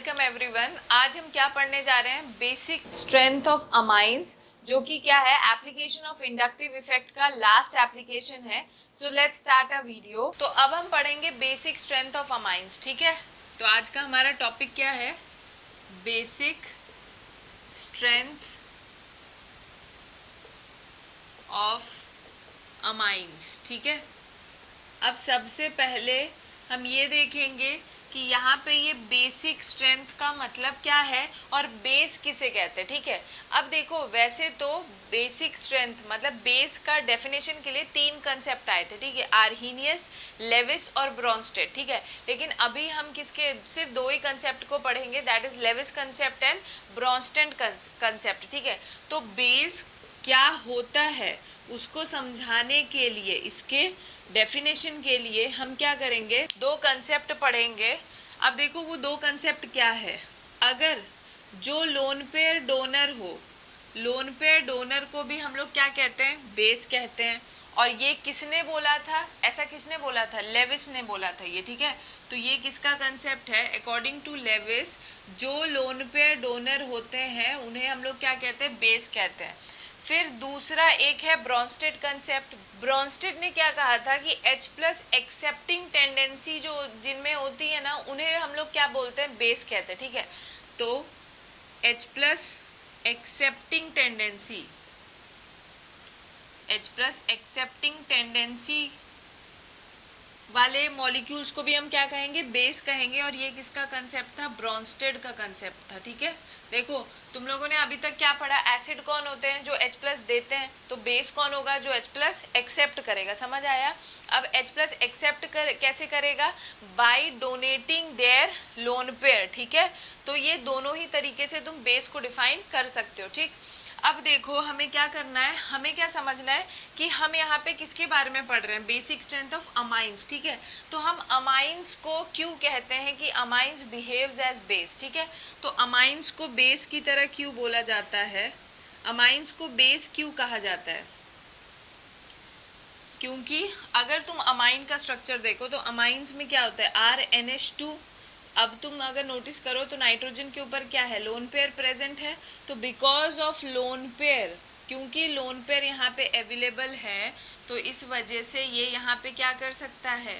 Welcome everyone. आज हम क्या पढ़ने जा रहे हैं? बेसिक स्ट्रेंथ ऑफ अमाइंस, जो कि क्या है, एप्लीकेशन ऑफ इंडक्टिव इफेक्ट का लास्ट एप्लीकेशन है। So let's start a video. तो अब हम पढ़ेंगे बेसिक स्ट्रेंथ ऑफ अमाइंस, ठीक है। तो आज का हमारा टॉपिक क्या है? बेसिक स्ट्रेंथ ऑफ अमाइंस, ठीक है। अब सबसे पहले हम ये देखेंगे कि यहाँ पे ये बेसिक स्ट्रेंथ का मतलब क्या है और बेस किसे कहते हैं, ठीक है। अब देखो, वैसे तो बेसिक स्ट्रेंथ मतलब बेस का डेफिनेशन के लिए 3 कंसेप्ट आए थे, ठीक है, आर्हीनियस, लेविस और ब्रॉन्स्टेड, ठीक है। लेकिन अभी हम किसके सिर्फ 2 ही कंसेप्ट को पढ़ेंगे, that is Lewis concept and Bronsted concept, ठीक है। तो बेस क्या होता है उसको समझाने के लिए, इसके डेफिनेशन के लिए हम क्या करेंगे, 2 कंसेप्ट पढ़ेंगे। अब देखो वो 2 कंसेप्ट क्या है। अगर जो लोन पेयर डोनर हो, लोन पेयर डोनर को भी हम लोग क्या कहते हैं? बेस कहते हैं। और ये किसने बोला था? ऐसा किसने बोला था? लेविस ने बोला था ये, ठीक है। तो ये किसका कंसेप्ट है? अकॉर्डिंग टू लेविस, जो लोन पेयर डोनर होते हैं उन्हें हम लोग क्या कहते हैं? बेस कहते हैं। फिर दूसरा एक है ब्रॉन्स्टेड कंसेप्ट। ब्रॉन्स्टेड ने क्या कहा था कि H प्लस एक्सेप्टिंग टेंडेंसी जो जिनमें होती है ना, उन्हें हम लोग क्या बोलते हैं? बेस कहते हैं, ठीक है। तो H plus accepting tendency, H plus accepting tendency वाले मॉलिक्यूल्स को भी हम क्या कहेंगे? बेस कहेंगे। और ये किसका कंसेप्ट था? ब्रॉन्स्टेड का कंसेप्ट था, ठीक है। देखो तुम लोगों ने अभी तक क्या पढ़ा? एसिड कौन होते हैं? जो H प्लस देते हैं। तो बेस कौन होगा? जो H प्लस एक्सेप्ट करेगा। समझ आया? अब H प्लस एक्सेप्ट कैसे करेगा? By donating their lone pair, ठीक है। तो ये दोनों ही तरीके से तुम बेस को डिफाइन कर सकते हो, ठीक। अब देखो हमें क्या करना है, हमें क्या समझना है कि हम यहाँ पे किसके बारे में पढ़ रहे हैं? बेसिक स्ट्रेंथ ऑफ अमाइंस, ठीक है। तो हम अमाइंस को क्यों कहते हैं कि अमाइंस बिहेव्स एज बेस, ठीक है। तो अमाइंस को बेस की तरह क्यों बोला जाता है? अमाइंस को बेस क्यों कहा जाता है? क्योंकि अगर तुम अमाइन का स्ट्रक्चर देखो तो अमाइंस में क्या होता है? RNH2। अब तुम अगर नोटिस करो तो नाइट्रोजन के ऊपर क्या है? लोन पेयर प्रेजेंट है। तो बिकॉज ऑफ लोन पेयर, क्योंकि लोन पेयर यहाँ पे अवेलेबल है, तो इस वजह से ये यहाँ पे क्या कर सकता है?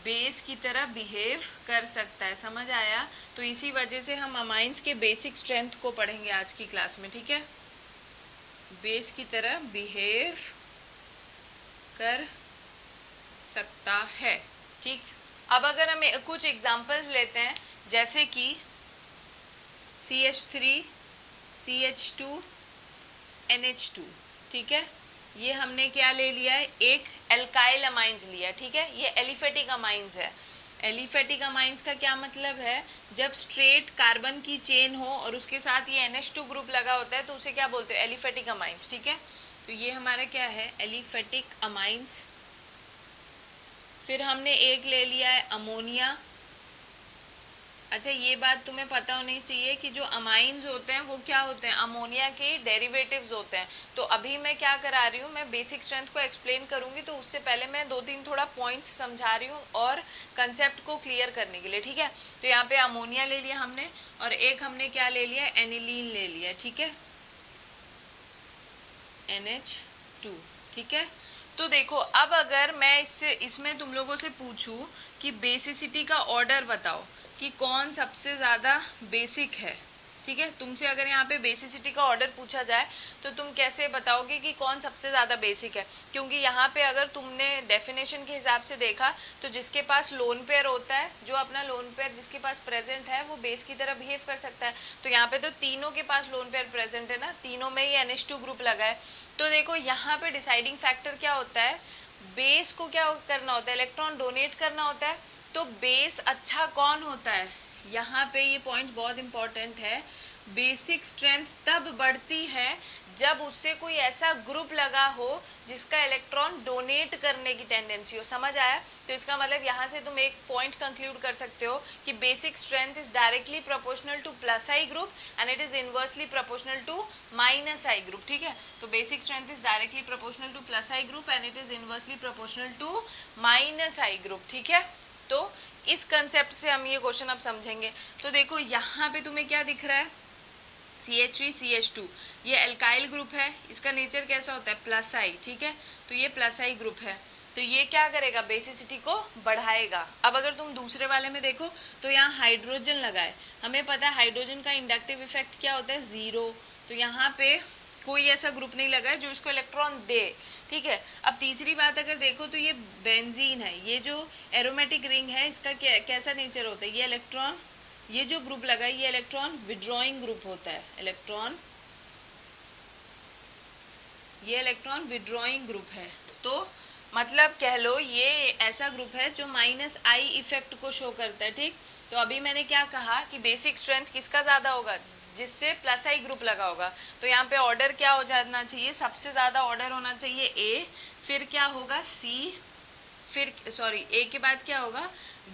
बेस की तरह बिहेव कर सकता है। समझ आया? तो इसी वजह से हम अमाइंस के बेसिक स्ट्रेंथ को पढ़ेंगे आज की क्लास में, ठीक है। बेस की तरह बिहेव कर सकता है, ठीक। अब अगर हम कुछ एग्जांपल्स लेते हैं, जैसे कि CH3 CH2 NH2, ठीक है। ये हमने क्या ले लिया है? एक एल्काइल अमाइंस लिया, ठीक है। ये एलिफेटिक अमाइंस है। एलिफेटिक अमाइंस का क्या मतलब है? जब स्ट्रेट कार्बन की चेन हो और उसके साथ ये NH2 ग्रुप लगा होता है तो उसे क्या बोलते हैं? एलिफेटिक अमाइंस, ठीक है। तो ये हमारा क्या है? Aliphatic amines. फिर हमने एक ले लिया है अमोनिया। अच्छा, ये बात तुम्हें पता होनी चाहिए कि जो अमाइंस होते हैं वो क्या होते हैं? अमोनिया के डेरिवेटिव्स होते हैं। तो अभी मैं क्या करा रही हूँ, मैं बेसिक स्ट्रेंथ को एक्सप्लेन करूंगी, तो उससे पहले मैं 2-3 थोड़ा पॉइंट्स समझा रही हूँ और कंसेप्ट को क्लियर करने के लिए, ठीक है। तो यहाँ पे अमोनिया ले लिया हमने, और एक हमने क्या ले लिया? एनिलीन ले लिया, ठीक है, NH2, ठीक है। तो देखो अब अगर मैं इसमें तुम लोगों से पूछूं कि बेसिसिटी का ऑर्डर बताओ कि कौन सबसे ज़्यादा बेसिक है, ठीक है। तुमसे अगर यहाँ पे बेसिसिटी का ऑर्डर पूछा जाए तो तुम कैसे बताओगे कि कौन सबसे ज़्यादा बेसिक है? क्योंकि यहाँ पे अगर तुमने डेफिनेशन के हिसाब से देखा तो जिसके पास लोन पेयर होता है, जो अपना लोन पेयर जिसके पास प्रेजेंट है, वो बेस की तरह बिहेव कर सकता है। तो यहाँ पे तो तीनों के पास लोन पेयर प्रेजेंट है ना, तीनों में ही NH2 ग्रुप लगा है। तो देखो यहाँ पे डिसाइडिंग फैक्टर क्या होता है? बेस को क्या करना होता है? इलेक्ट्रॉन डोनेट करना होता है। तो बेस अच्छा कौन होता है? यहाँ पे ये पॉइंट बहुत इंपॉर्टेंट है। बेसिक स्ट्रेंथ तब बढ़ती है जब उससे कोई ऐसा ग्रुप लगा हो जिसका इलेक्ट्रॉन डोनेट करने की टेंडेंसी हो। समझ आया? तो इसका मतलब यहाँ से तुम एक पॉइंट कंक्लूड कर सकते हो कि basic strength is directly proportional to plus I group and it is inversely proportional to minus I group, ठीक है। तो basic strength is directly proportional to plus I group and it is inversely proportional to minus I group, ठीक है। तो इस concept से हम ये क्वेश्चन अब समझेंगे। तो देखो यहाँ पे तुम्हें क्या दिख रहा है, CH3 CH2, ये एल्काइल ग्रुप है, इसका नेचर कैसा होता है, प्लस आई, ठीक है। तो ये प्लस आई ग्रुप है, तो ये क्या करेगा, बेसिसिटी को बढ़ाएगा। अब अगर तुम दूसरे वाले में देखो तो यहाँ हाइड्रोजन लगा है, हमें पता है हाइड्रोजन का इंडक्टिव इफेक्ट क्या होता है, 0। तो यहाँ पे कोई ऐसा ग्रुप नहीं लगा है जो इसको इलेक्ट्रॉन दे, ठीक है। अब तीसरी बात अगर देखो तो ये बेंजीन है, ये जो एरोमेटिक रिंग है इसका कैसा नेचर होता है, ये इलेक्ट्रॉन, ये जो ग्रुप लगा है ये इलेक्ट्रॉन विड्रॉइंग ग्रुप होता है, ये इलेक्ट्रॉन विड्रॉइंग ग्रुप है। तो मतलब कह लो ये ऐसा ग्रुप है जो -I इफेक्ट को शो करता है, ठीक। तो अभी मैंने क्या कहा कि बेसिक स्ट्रेंथ किसका ज़्यादा होगा, जिससे +I ग्रुप लगा होगा। तो यहाँ पे ऑर्डर क्या हो जाना चाहिए, सबसे ज़्यादा ऑर्डर होना चाहिए A, फिर क्या होगा C, फिर सॉरी A के बाद क्या होगा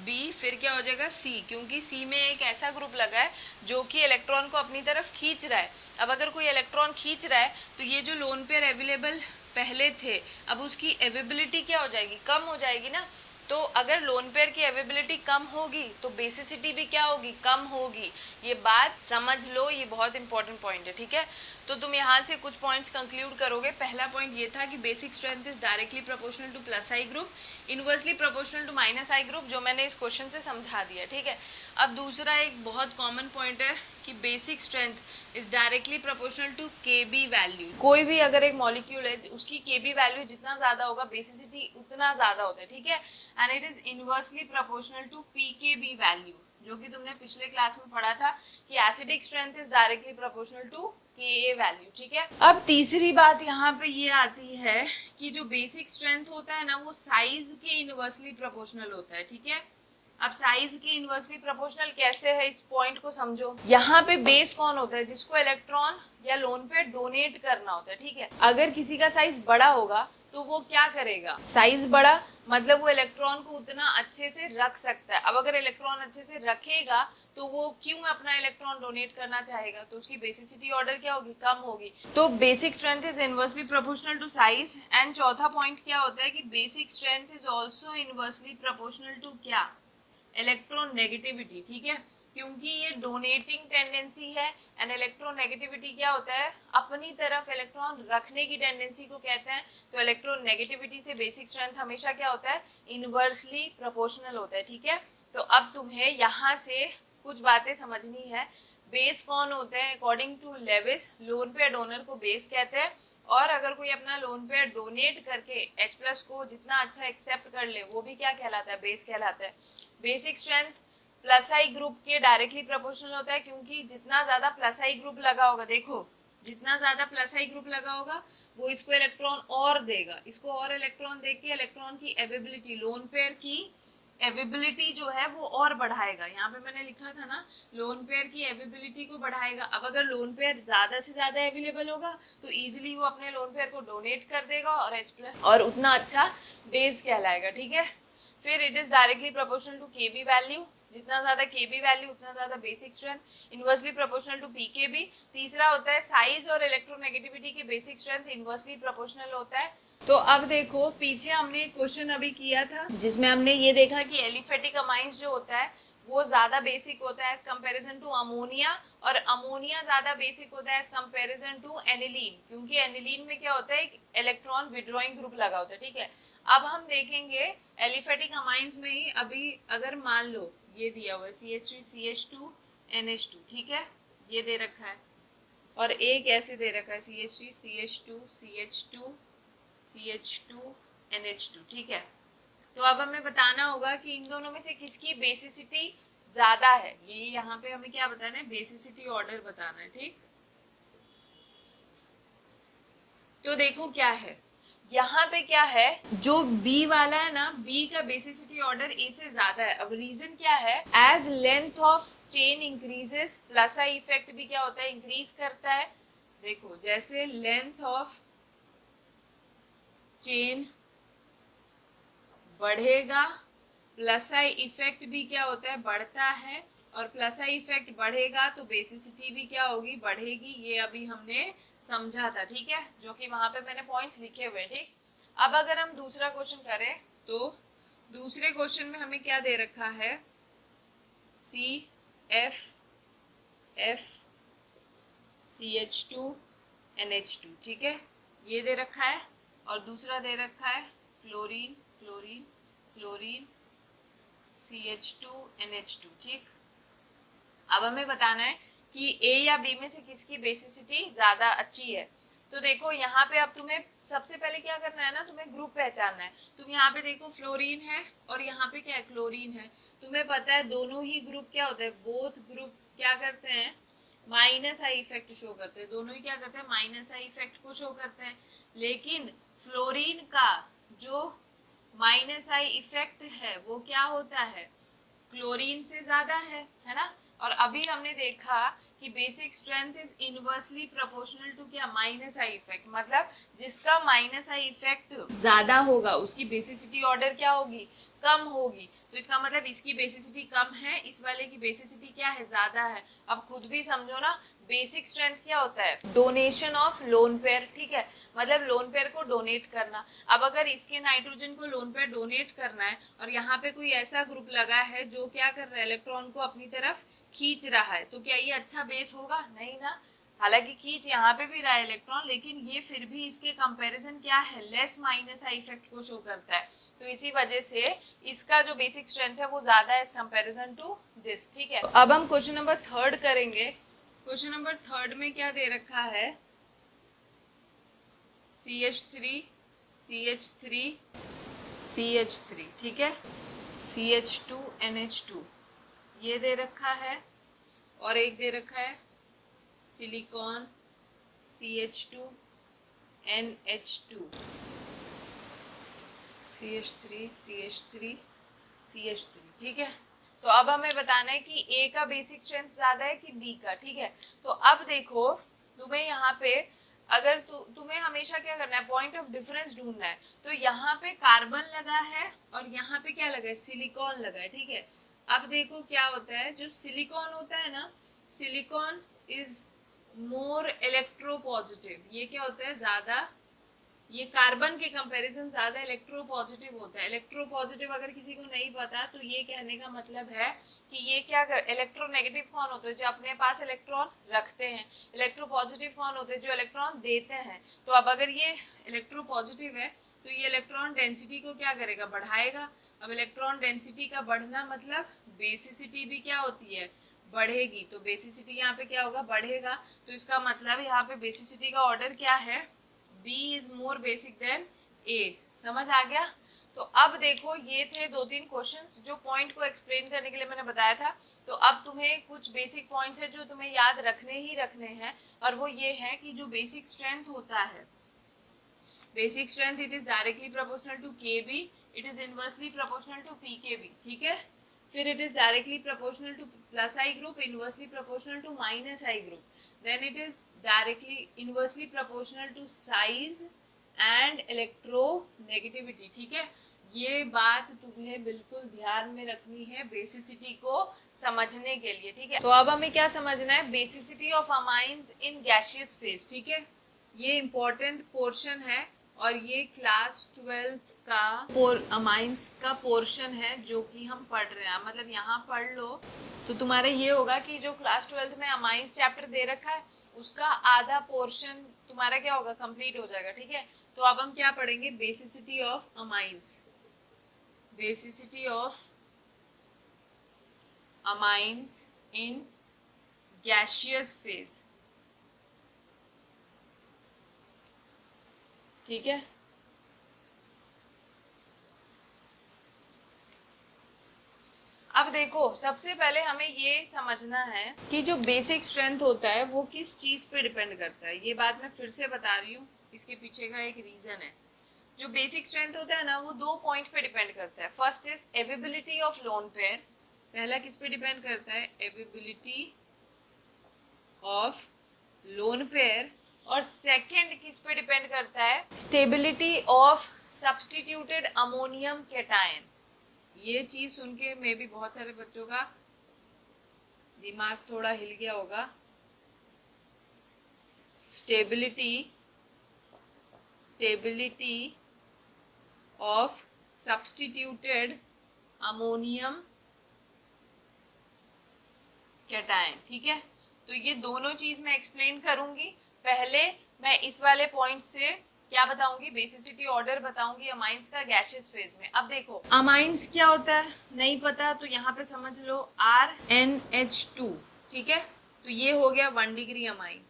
B, फिर क्या हो जाएगा C, क्योंकि C में एक ऐसा ग्रुप लगा है जो कि इलेक्ट्रॉन को अपनी तरफ खींच रहा है। अब अगर कोई इलेक्ट्रॉन खींच रहा है तो ये जो लोन पेयर अवेलेबल पहले थे, अब उसकी अवेबिलिटी क्या हो जाएगी, कम हो जाएगी ना। तो अगर लोन पेयर की अवेबिलिटी कम होगी तो बेसिसिटी भी क्या होगी, कम होगी। ये बात समझ लो, ये बहुत इंपॉर्टेंट पॉइंट है, ठीक है। तो तुम यहाँ से कुछ पॉइंट्स कंक्लूड करोगे। पहला पॉइंट ये था कि basic strength is directly proportional to +I group, inversely proportional to -I group, जो मैंने इस क्वेश्चन से समझा दिया, ठीक है। अब दूसरा एक बहुत कॉमन पॉइंट है कि basic strength is directly proportional to Kb value. कोई भी अगर एक मॉलिक्यूल है उसकी Kb वैल्यू जितना ज्यादा होगा बेसिसिटी उतना ज्यादा होता है, ठीक है। And it is inversely proportional to Pkb value, जो कि तुमने पिछले क्लास में पढ़ा था कि acidic strength is directly proportional to Ka value, ठीक है। अब तीसरी बात यहाँ पे ये आती है कि जो बेसिक स्ट्रेंथ होता है ना वो साइज के इनवर्सली प्रोपोर्शनल होता है, ठीक है। अब साइज के इनवर्सली प्रोपोर्शनल कैसे है, इस पॉइंट को समझो। यहाँ पे बेस कौन होता है, जिसको इलेक्ट्रॉन या लोन पे डोनेट करना होता है, ठीक है। अगर किसी का साइज बड़ा होगा तो वो क्या करेगा, साइज बड़ा मतलब वो इलेक्ट्रॉन को उतना अच्छे से रख सकता है। अब अगर इलेक्ट्रॉन अच्छे से रखेगा तो वो क्यों अपना इलेक्ट्रॉन डोनेट करना चाहेगा, तो उसकी बेसिसिटी ऑर्डर क्या होगी, कम होगी। तो basic strength is inversely proportional to size. And चौथा पॉइंट क्या होता है कि basic strength is also inversely proportional to क्या, इलेक्ट्रोनेगेटिविटी, ठीक है। क्योंकि ये डोनेटिंग टेंडेंसी है एंड इलेक्ट्रोनेगेटिविटी क्या होता है, अपनी तरफ इलेक्ट्रॉन रखने की टेंडेंसी को कहते हैं। तो इलेक्ट्रोनेगेटिविटी से बेसिक स्ट्रेंथ हमेशा क्या होता है, इनवर्सली प्रोपोर्शनल होता है, ठीक है। तो अब तुम्हें यहाँ से कुछ बातें समझनी है। बेस कौन होते हैं, according to Lewis lone pair donor को बेस कहते हैं। और अगर कोई अपना लोन पेयर डोनेट करके H+ को जितना अच्छा एक्सेप्ट कर ले वो भी क्या कहलाता है, बेस कहलाता है। बेसिक स्ट्रेंथ +I ग्रुप के डायरेक्टली प्रोपोर्शनल होता है, क्योंकि जितना ज्यादा +I ग्रुप लगा होगा, देखो जितना ज्यादा +I ग्रुप लगा होगा वो इसको इलेक्ट्रॉन और देगा, इसको और इलेक्ट्रॉन देके इलेक्ट्रॉन की अवेबिलिटी, लोन पेयर की अवेबिलिटी जो है वो और बढ़ाएगा। यहाँ पे मैंने लिखा था ना, लोन पेयर की अवेबिलिटी को बढ़ाएगा। अब अगर लोन पेयर ज्यादा से ज्यादा अवेलेबल होगा तो इजीली वो अपने लोन पेयर को डोनेट कर देगा और H+ और उतना अच्छा बेस कहलाएगा, ठीक है। फिर it is directly proportional to Kb value, जितना ज्यादा Kb वैल्यू उतना ज्यादा basic strength, inversely proportional to Pkb। तीसरा होता है साइज और इलेक्ट्रोनेगेटिविटी के बेसिक स्ट्रेंथ इनवर्सली प्रोपोर्शनल होता है। तो अब देखो पीछे हमने एक क्वेश्चन अभी किया था जिसमें हमने ये देखा कि एलिफेटिक अमाइंस जो होता है वो ज्यादा बेसिक होता है एज कंपैरिजन टू अमोनिया, और अमोनिया ज्यादा बेसिक होता है एज कंपैरिजन टू एनिलीन, क्योंकि एनिलीन में क्या होता है, इलेक्ट्रॉन विड्रॉइंग ग्रुप लगा होता है, ठीक है। अब हम देखेंगे एलिफेटिक अमाइंस में ही, अभी अगर मान लो ये दिया हुआ है CH3 CH2 NH2, ठीक है, ये दे रखा है, और एक ऐसे दे रखा है CH3 CH2 CH2 CH2 NH2, ठीक है। तो अब हमें बताना होगा कि इन दोनों में से किसकी बेसिसिटी ज्यादा है। ये यहाँ पे हमें क्या बताना है, बेसिसिटी ऑर्डर बताना है, ठीक। तो देखो क्या है, यहाँ पे क्या है, जो B वाला है ना, B का बेसिसिटी ऑर्डर A से ज्यादा है। अब रीजन क्या है, as length of chain increases +I effect भी क्या होता है, इंक्रीज करता है। देखो जैसे लेंथ ऑफ चेन बढ़ेगा +I इफेक्ट भी क्या होता है, बढ़ता है, और +I इफेक्ट बढ़ेगा तो बेसिसिटी भी क्या होगी, बढ़ेगी। ये अभी हमने समझा था, ठीक है, जो कि वहां पे मैंने पॉइंट्स लिखे हुए, ठीक। अब अगर हम दूसरा क्वेश्चन करें तो दूसरे क्वेश्चन में हमें क्या दे रखा है, CFF CH2NH2, ठीक है, ये दे रखा है। और दूसरा दे रखा है क्लोरीन क्लोरीन क्लोरीन CH2NH2, ठीक। अब हमें बताना है कि ए या बी में से किसकी बेसिसिटी ज्यादा अच्छी है। तो देखो यहाँ पे अब तुम्हें सबसे पहले क्या करना है ना, तुम्हें ग्रुप पहचानना है। तुम यहाँ पे देखो फ्लोरीन है और यहाँ पे क्या है, क्लोरीन है। तुम्हें पता है दोनों ही ग्रुप क्या होते हैं, बोथ ग्रुप क्या करते हैं, माइनस आई इफेक्ट शो करते हैं। दोनों ही क्या करते हैं, माइनस आई इफेक्ट को शो करते हैं। लेकिन फ्लोरीन का जो माइनस आई इफेक्ट है वो क्या होता है, क्लोरीन से ज्यादा है ना। और अभी हमने देखा कि basic strength is inversely proportional to क्या, माइनस आई इफेक्ट। मतलब जिसका माइनस आई इफेक्ट ज्यादा होगा उसकी बेसिसिटी ऑर्डर क्या होगी, कम होगी। तो इसका मतलब इसकी बेसिसिटी कम है, इस वाले की बेसिसिटी क्या है, ज्यादा है। अब खुद भी समझो ना, बेसिक स्ट्रेंथ क्या होता है, डोनेशन ऑफ लोन पेयर, ठीक है, मतलब लोन पेयर को डोनेट करना। अब अगर इसके नाइट्रोजन को लोन पेयर डोनेट करना है और यहाँ पे कोई ऐसा ग्रुप लगा है जो क्या कर रहा है, इलेक्ट्रॉन को अपनी तरफ खींच रहा है, तो क्या ये अच्छा बेस होगा, नहीं ना। हालांकि खींच यहाँ पे भी रहा है इलेक्ट्रॉन, लेकिन ये फिर भी इसके कंपैरिजन क्या है, लेस माइनस आई इफेक्ट को शो करता है। तो इसी वजह से इसका जो बेसिक स्ट्रेंथ है वो ज्यादा है एज कंपैरिजन टू दिस, ठीक है। तो अब हम क्वेश्चन नंबर 3 करेंगे। क्वेश्चन नंबर 3 में क्या दे रखा है, CH3 CH3 CH3, ठीक है, CH2NH2 ये दे रखा है। और एक दे रखा है सिलिकॉन CH2NH2, CH3 ठीक है। तो अब हमें बताना है कि ए का बेसिक स्ट्रेंथ ज्यादा है कि बी का, ठीक है। तो अब देखो तुम्हें यहाँ पे अगर तुम्हें हमेशा क्या करना है, पॉइंट ऑफ डिफरेंस ढूंढना है। तो यहाँ पे कार्बन लगा है और यहाँ पे क्या लगा है, सिलिकॉन लगा है, ठीक है। अब देखो क्या होता है, जो सिलिकॉन होता है ना, सिलिकॉन इज मोर इलेक्ट्रोपॉजिटिव। ये क्या होता है, ज्यादा, ये कार्बन के कंपैरिजन ज्यादा इलेक्ट्रोपॉजिटिव होता है। इलेक्ट्रोपॉजिटिव अगर किसी को नहीं पता तो ये कहने का मतलब है कि ये क्या कर, इलेक्ट्रोनेगेटिव कौन होते हैं, जो अपने पास इलेक्ट्रॉन रखते हैं। इलेक्ट्रोपॉजिटिव कौन होते हैं, जो इलेक्ट्रॉन देते हैं। तो अब अगर ये इलेक्ट्रोपॉजिटिव है तो ये इलेक्ट्रॉन डेंसिटी को क्या करेगा, बढ़ाएगा। अब इलेक्ट्रॉन डेंसिटी का बढ़ना मतलब बेसिसिटी भी क्या होती है, बढ़ेगी। तो बेसिसिटी यहाँ पे क्या होगा, बढ़ेगा। तो इसका मतलब यहाँ पे बेसिसिटी का ऑर्डर क्या है, B is more basic than A। समझ आ गया। तो अब देखो ये थे 2-3 क्वेश्चंस जो पॉइंट को एक्सप्लेन करने के लिए मैंने बताया था। तो अब तुम्हें कुछ बेसिक पॉइंट्स है जो तुम्हें याद रखने ही रखने हैं, और वो ये है कि जो बेसिक स्ट्रेंथ होता है, basic strength it is directly proportional to KB, it is inversely proportional to PKB, ठीक है। फिर it is directly proportional to plus I group, inversely proportional to minus I group, then it is directly inversely proportional to size and electronegativity, ठीक है। ये बात तुम्हें बिल्कुल ध्यान में रखनी है बेसिसिटी को समझने के लिए, ठीक है। तो अब हमें क्या समझना है, basicity of amines in gaseous phase, ठीक है। ये इंपॉर्टेंट पोर्शन है और ये क्लास 12th का अमाइंस का पोर्शन है जो कि हम पढ़ रहे हैं। मतलब यहाँ पढ़ लो तो तुम्हारे ये होगा कि जो क्लास 12th में अमाइंस चैप्टर दे रखा है उसका आधा पोर्शन तुम्हारा क्या होगा, कंप्लीट हो जाएगा, ठीक है। तो अब हम क्या पढ़ेंगे, basicity of amines, basicity of amines in gaseous phase, ठीक है। अब देखो सबसे पहले हमें ये समझना है कि जो बेसिक स्ट्रेंथ होता है वो किस चीज पे डिपेंड करता है। ये बात मैं फिर से बता रही हूँ, इसके पीछे का एक रीजन है। जो बेसिक स्ट्रेंथ होता है ना वो 2 पॉइंट पे डिपेंड करता है। First is availability of lone pair, पहला किस पे डिपेंड करता है, एवेबिलिटी ऑफ लोन पेयर। और सेकंड किस पे डिपेंड करता है, stability of substituted ammonium cation. ये चीज सुन के मे भी बहुत सारे बच्चों का दिमाग थोड़ा हिल गया होगा। Stability of substituted ammonium cation, ठीक है। तो ये दोनों चीज मैं एक्सप्लेन करूंगी। पहले मैं इस वाले पॉइंट से क्या बताऊंगी, बेसिसिटी ऑर्डर बताऊंगी अमाइंस का गैसियस फेज में। अब देखो अमाइंस क्या होता है नहीं पता तो यहाँ पे समझ लो RnH2, ठीक है। तो ये हो गया 1 डिग्री अमाइन।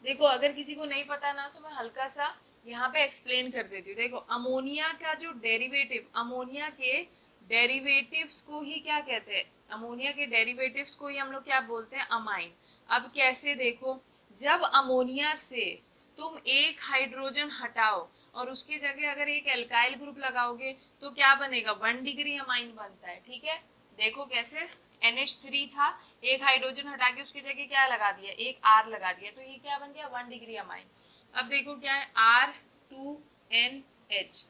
देखो अगर किसी को नहीं पता ना तो मैं हल्का सा यहाँ पे एक्सप्लेन कर देती हूँ। देखो अमोनिया का जो डेरिवेटिव, अमोनिया के डेरिवेटिव्स को ही क्या कहते हैं, अमोनिया के डेरिवेटिव्स को ही हम लोग क्या बोलते हैं, अमाइन। अब कैसे, देखो जब अमोनिया से तुम एक हाइड्रोजन हटाओ और उसकी जगह अगर एक एल्काइल ग्रुप लगाओगे तो क्या बनेगा, 1 डिग्री अमाइन बनता है, ठीक है। देखो कैसे, NH3 था, एक हाइड्रोजन हटा के उसकी जगह क्या लगा दिया, एक R लगा दिया, तो ये क्या बन गया, 1 डिग्री अमाइन। अब देखो क्या है, R2NH,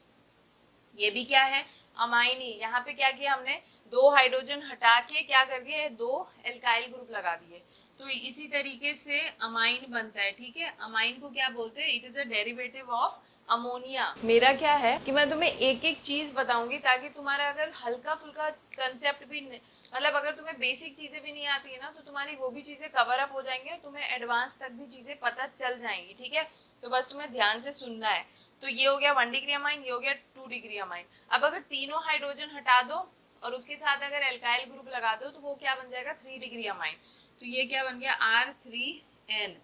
ये भी क्या है, अमाइन ही। यहाँ पे क्या किया हमने, 2 हाइड्रोजन हटा के क्या कर दिया, 2 एल्काइल ग्रुप लगा दिए। तो इसी तरीके से अमाइन बनता है, ठीक है। अमाइन को क्या बोलते हैं, it is a derivative of ammonia. मेरा क्या है कि मैं तुम्हें एक एक चीज बताऊंगी ताकि तुम्हारा अगर हल्का फुल्का कंसेप्ट भी, मतलब अगर तुम्हें बेसिक चीजें भी नहीं आती है ना तो तुम्हारी वो भी चीजें कवर अप हो जाएंगे और तुम्हें एडवांस तक भी चीजें पता चल जाएंगी, ठीक है। तो बस तुम्हें ध्यान से सुनना है। तो ये हो गया 1 डिग्री अमाइन, ये हो गया 2 डिग्री अमाइन। अब अगर तीनों हाइड्रोजन हटा दो और उसके साथ अगर एल्काइल ग्रुप लगा दो तो वो क्या बन जाएगा, 3 डिग्री अमाइन। तो ये क्या बन गया, R3N,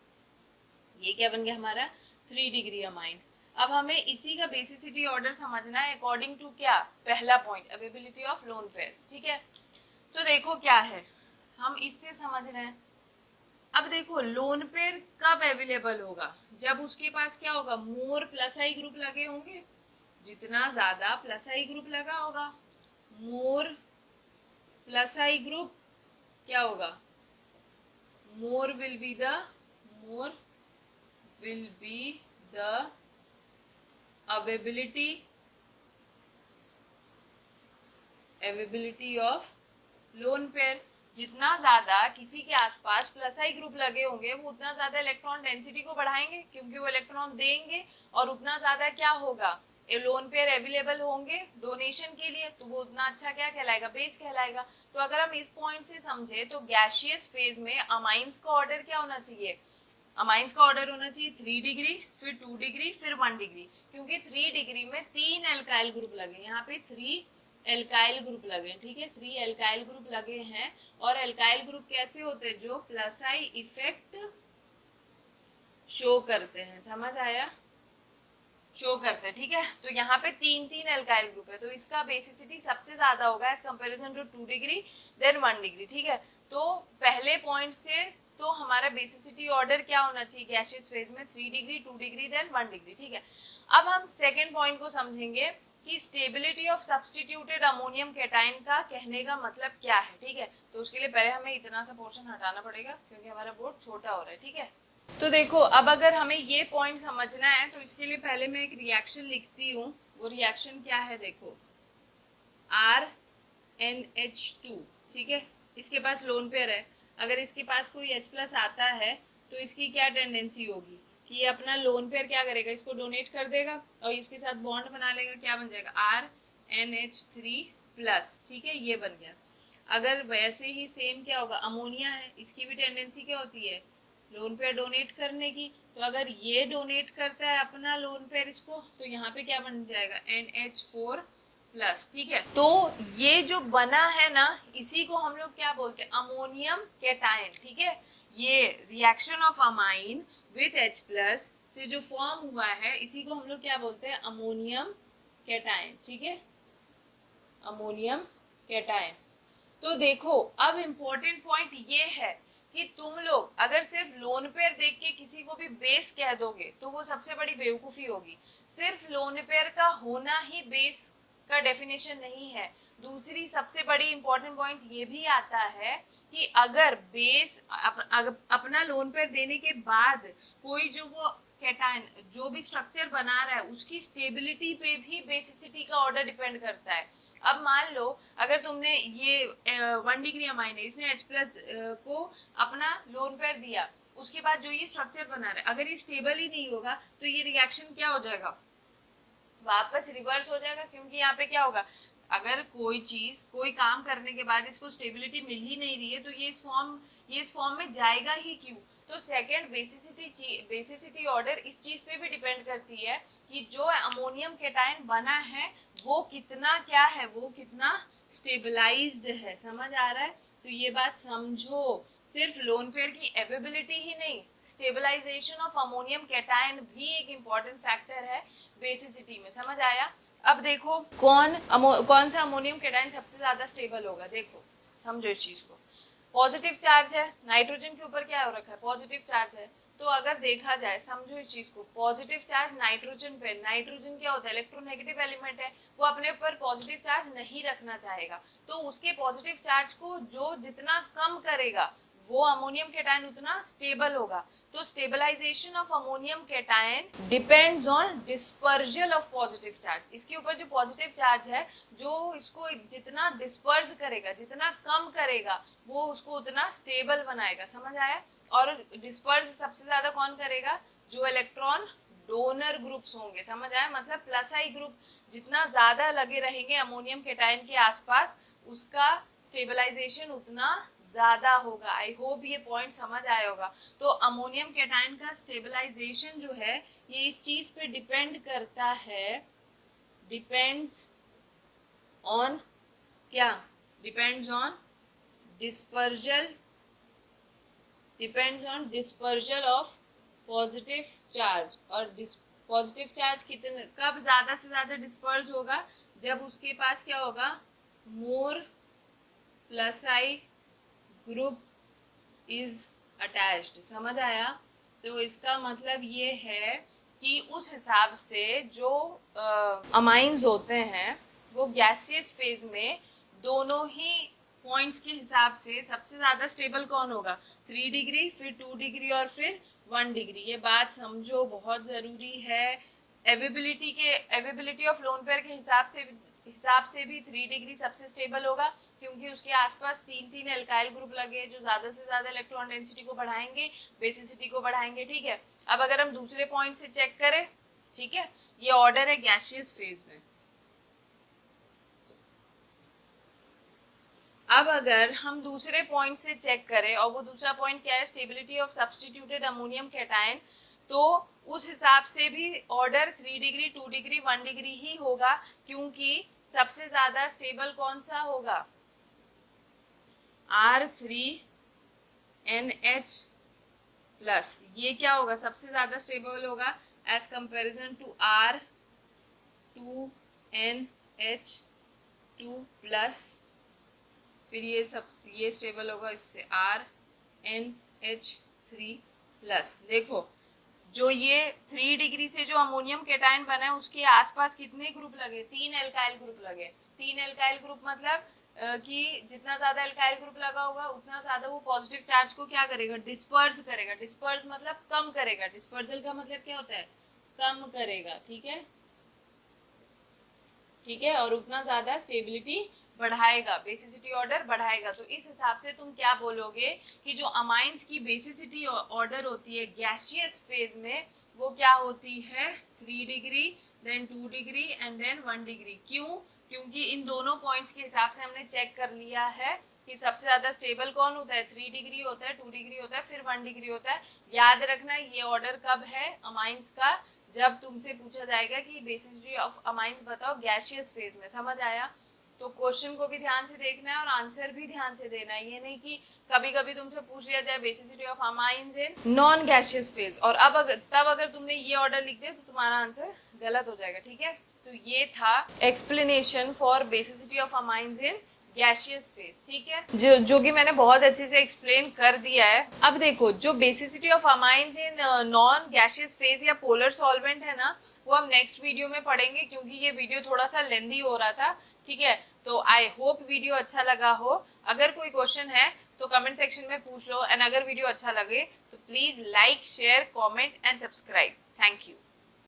ये क्या बन गया हमारा, 3 डिग्री अमाइन। अब हमें इसी का बेसिसिटी ऑर्डर समझना है अकॉर्डिंग टू क्या, पहला point availability of loan pair, ठीक है। तो देखो क्या है, हम इससे समझ रहे हैं। अब देखो लोन पेयर कब अवेलेबल होगा, जब उसके पास क्या होगा, मोर प्लस आई ग्रुप लगे होंगे। जितना ज्यादा प्लस आई ग्रुप लगा होगा, मोर प्लस आई ग्रुप क्या होगा, more will be the, more will be the availability of lone pair। जितना ज्यादा किसी के आसपास प्लस आई ग्रुप लगे होंगे वो उतना ज्यादा इलेक्ट्रॉन डेंसिटी को बढ़ाएंगे क्योंकि वो इलेक्ट्रॉन देंगे, और उतना ज्यादा क्या होगा, लोन पेयर अवेलेबल होंगे डोनेशन के लिए, तो वो उतना अच्छा क्या कहलाएगा, बेस कहलाएगा। तो अगर हम इस पॉइंट से समझे तो गैसियस फेज में अमाइंस का ऑर्डर क्या होना चाहिए, अमाइंस का ऑर्डर होना चाहिए 3 डिग्री, फिर 2 डिग्री, फिर 1 डिग्री, क्योंकि 3 डिग्री में 3 एल्काइल ग्रुप लगे, यहाँ पे 3 एल्काइल ग्रुप लगे, ठीक है, 3 एल्काइल ग्रुप लगे हैं। और एल्काइल ग्रुप कैसे होते हैं, जो प्लस आई इफेक्ट शो करते हैं, समझ आया, शो करते हैं, ठीक है। तो यहाँ पे 3 एल्काइल ग्रुप है, तो इसका बेसिसिटी सबसे ज्यादा होगा as comparison to 2 degree then 1 degree, ठीक है। तो पहले पॉइंट से तो हमारा बेसिसिटी ऑर्डर क्या होना चाहिए गैसियस फेज में, 3 डिग्री, 2 डिग्री देन 1 डिग्री, ठीक है। अब हम सेकेंड पॉइंट को समझेंगे कि stability of substituted ammonium cation का कहने का मतलब क्या है, ठीक है। तो उसके लिए पहले हमें इतना सा पोर्शन हटाना पड़ेगा क्योंकि हमारा बोर्ड छोटा हो रहा है, ठीक है। तो देखो अब अगर हमें ये पॉइंट समझना है तो इसके लिए पहले मैं एक रिएक्शन लिखती हूँ। वो रिएक्शन क्या है, देखो RnH2, ठीक है, इसके पास लोन पेयर है। अगर इसके पास कोई H+ आता है तो इसकी क्या टेंडेंसी होगी कि ये अपना लोन पेयर क्या करेगा, इसको डोनेट कर देगा और इसके साथ बॉन्ड बना लेगा, क्या बन जाएगा RnH3+, ठीक है, ये बन गया। अगर वैसे ही सेम क्या होगा, अमोनिया है, इसकी भी टेंडेंसी क्या होती है, लोन पेयर डोनेट करने की। तो अगर ये डोनेट करता है अपना लोन पेयर इसको, तो यहाँ पे क्या बन जाएगा NH4+, ठीक है। तो ये जो बना है ना, इसी को हम लोग क्या बोलते हैं, अमोनियम कैटायन, ठीक है। ये reaction of amine with H+ से जो फॉर्म हुआ है इसी को हम लोग क्या बोलते हैं, अमोनियम कैटायन, ठीक है, अमोनियम कैटायन। तो देखो अब इम्पोर्टेंट पॉइंट ये है कि तुम लोग अगर सिर्फ लोन पेयर देख के किसी को भी बेस कह दोगे तो वो सबसे बड़ी बेवकूफी होगी। सिर्फ लोन पेयर का होना ही बेस का डेफिनेशन नहीं है। दूसरी सबसे बड़ी इंपॉर्टेंट पॉइंट ये भी आता है कि अगर बेस अपना लोन पेयर देने के बाद कोई जो वो कैटायन जो भी स्ट्रक्चर बना रहा है उसकी स्टेबिलिटी पे भी बेसिसिटी का ऑर्डर डिपेंड करता है। अब मान लो अगर तुमने ये 1 डिग्री अमाइन है, इसने H+ को अपना लोन पेयर दिया, उसके बाद जो ये स्ट्रक्चर बना रहा है अगर ये स्टेबल ही नहीं होगा तो ये रिएक्शन क्या हो जाएगा, वापस रिवर्स हो जाएगा, क्योंकि यहाँ पे क्या होगा, अगर कोई चीज कोई काम करने के बाद इसको स्टेबिलिटी मिल ही नहीं रही है तो ये इस फॉर्म में जाएगा ही क्यों। तो सेकंड बेसिसिटी ऑर्डर इस चीज पे भी डिपेंड करती है कि जो अमोनियम केटायन बना है वो कितना क्या है, वो कितना स्टेबलाइज्ड है। समझ आ रहा है? तो ये बात समझो, सिर्फ लोन पेयर की एवेबिलिटी ही नहीं, स्टेबलाइजेशन ऑफ अमोनियम केटायन भी एक इम्पॉर्टेंट फैक्टर है बेसिसिटी में। समझ आया? अब देखो कौन सा अमोनियम केटायन सबसे ज्यादा स्टेबल होगा। देखो समझो इस चीज को, पॉजिटिव चार्ज है, नाइट्रोजन के ऊपर क्या हो रखा है, पॉजिटिव चार्ज है। तो अगर देखा जाए, समझो इस चीज को, पॉजिटिव चार्ज नाइट्रोजन पे, नाइट्रोजन क्या होता है, इलेक्ट्रोनेगेटिव एलिमेंट है, वो अपने ऊपर पॉजिटिव चार्ज नहीं रखना चाहेगा। तो उसके पॉजिटिव चार्ज को जो जितना कम करेगा वो अमोनियम केटायन उतना स्टेबल होगा। तो stabilization of ammonium cation depends on dispersal of positive charge. इसके ऊपर जो पॉजिटिव चार्ज है, जो इसको जितना डिस्पर्ज करेगा, जितना कम करेगा, वो उसको उतना स्टेबल बनाएगा। समझ आया? और डिस्पर्ज सबसे ज्यादा कौन करेगा, जो इलेक्ट्रॉन डोनर ग्रुप्स होंगे। समझ आया? मतलब प्लस आई ग्रुप जितना ज्यादा लगे रहेंगे अमोनियम केटायन के आसपास, उसका स्टेबलाइजेशन उतना ज्यादा होगा। आई होप ये पॉइंट समझ आया होगा। तो अमोनियम केटायन का स्टेबलाइजेशन जो है ये इस चीज पे डिपेंड करता है, डिपेंड्स ऑन क्या, depends on dispersal, depends on dispersal of positive charge. और पॉजिटिव चार्ज कितने कब ज्यादा से ज्यादा डिस्पर्ज होगा, जब उसके पास क्या होगा, more plus I group is attached. समझ आया? तो इसका मतलब ये है कि उस हिसाब से जो अमाइंस होते हैं वो गैसियस फेज में दोनों ही पॉइंट्स के हिसाब से सबसे ज्यादा स्टेबल कौन होगा, 3 डिग्री, फिर 2 डिग्री और फिर 1 डिग्री। ये बात समझो, बहुत जरूरी है। एवेबिलिटी ऑफ लोन पेयर के हिसाब से भी 3 डिग्री सबसे स्टेबल होगा, क्योंकि उसके आसपास 3 एल्काइल ग्रुप लगे जो ज्यादा से ज्यादा इलेक्ट्रॉन डेंसिटी को बढ़ाएंगे, बेसिसिटी को बढ़ाएंगे। ठीक है? अब अगर हम दूसरे पॉइंट से चेक करें, ठीक है, ये ऑर्डर है गैसियस फेज में। अब अगर हम दूसरे पॉइंट से चेक करें, और वो दूसरा पॉइंट क्या है, stability of substituted ammonium cation, तो उस हिसाब से भी ऑर्डर 3 डिग्री, 2 डिग्री, 1 डिग्री ही होगा, क्योंकि सबसे ज्यादा स्टेबल कौन सा होगा, R3NH प्लस। ये क्या होगा, सबसे ज्यादा स्टेबल होगा as comparison to R2NH2 plus. फिर ये स्टेबल होगा इससे RNH3 प्लस। देखो जो ये 3 डिग्री से जो अमोनियम केटायन बना है उसके आसपास कितने ग्रुप लगे, 3 एल्काइल ग्रुप लगे। 3 एल्काइल ग्रुप मतलब कि जितना ज्यादा एल्काइल ग्रुप लगा होगा उतना ज्यादा वो पॉजिटिव चार्ज को क्या करेगा, डिस्पर्स करेगा। डिस्पर्स मतलब कम करेगा, डिस्पर्जल का मतलब क्या होता है, कम करेगा। ठीक है? ठीक है? और उतना ज्यादा स्टेबिलिटी बढ़ाएगा, बेसिसिटी ऑर्डर बढ़ाएगा। तो इस हिसाब से तुम क्या बोलोगे कि जो अमाइंस की बेसिसिटी ऑर्डर होती है गैसियस फेज में, वो क्या होती है, 3 degree, then 2 degree and then 1 degree. क्यों? क्योंकि इन दोनों पॉइंट्स के हिसाब से हमने चेक कर लिया है कि सबसे ज्यादा स्टेबल कौन होता है, 3 डिग्री होता है, 2 डिग्री होता है, फिर 1 डिग्री होता है। याद रखना ये ऑर्डर कब है अमाइंस का, जब तुमसे पूछा जाएगा कि बेसिसिटी ऑफ अमाइंस बताओ गैसियस फेज में। समझ आया? तो क्वेश्चन को भी ध्यान से देखना है और आंसर भी ध्यान से देना है। ये नहीं कि कभी कभी तुमसे पूछ लिया जाए basicity of amines in non gaseous phase, और तब अगर तुमने ये ऑर्डर लिख दिया तो तुम्हारा आंसर गलत हो जाएगा। ठीक है? तो ये था explanation for basicity of amines in gaseous phase. ठीक है? जो कि मैंने बहुत अच्छे से एक्सप्लेन कर दिया है। अब देखो जो basicity of amines in non gaseous phase या पोलर सॉल्वेंट है ना, वो हम नेक्स्ट वीडियो में पढ़ेंगे, क्योंकि ये वीडियो थोड़ा सा लेंदी हो रहा था। ठीक है? तो आई होप वीडियो अच्छा लगा हो। अगर कोई क्वेश्चन है तो कमेंट सेक्शन में पूछ लो, एंड अगर वीडियो अच्छा लगे तो please like, share, comment and subscribe. Thank you.